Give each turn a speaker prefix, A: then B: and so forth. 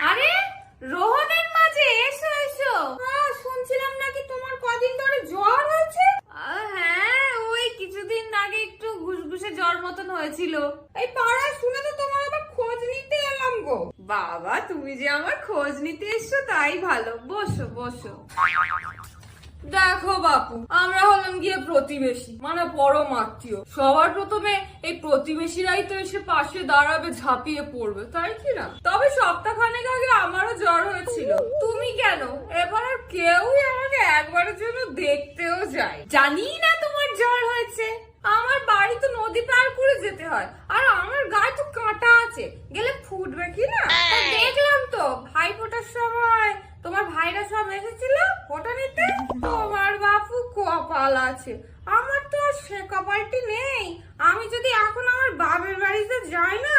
A: আরে রোহনের মাঝে এসো এসো। শুনছিলাম নাকি তোমার কদিন ধরে জ্বর হয়েছে। হ্যাঁ, ওই কিছুদিন আগে একটু ঘুষঘুষে জ্বর মতন হয়েছিল। এই পাড়ায় শুনে তো তোমার আবার খোঁজ নিতে এলাম গো। বাবা, তুমি যে আমার খোঁজ নিতে এসছো তাই ভালো। বসো বসো। দেখো বাপু, আমরা হলাম গিয়ে প্রতিবেশী, মানে পরম আত্মীয়। সবার প্রথমে এই প্রতিবেশীরাই তো এসে পাশে দাঁড়াবে, ঝাঁপিয়ে পড়বে, তাই কি না? তবে সপ্তাহখানেক আগে আমারও জ্বর হয়েছিল। তুমি কেন? এবার আর কেউই আমাকে একবারের জন্য দেখতেও যায়। জানি না তোমার জ্বর হয়েছে। আমার বাড়ি তো নদী পার করে যেতে হয়, আর আমার গায়ে তো কাঁটা আছে, গেলে ফুটবে কি না? দেখলাম তো ভাই ফোটার সময় তোমার ভাইরা সব এসেছিল ফোটা নিতে। তোমার বাপু কপাল আছে, আমার তো আর সে কপালটি নেই। আমি যদি এখন আমার বাপের বাড়িতে যাই না,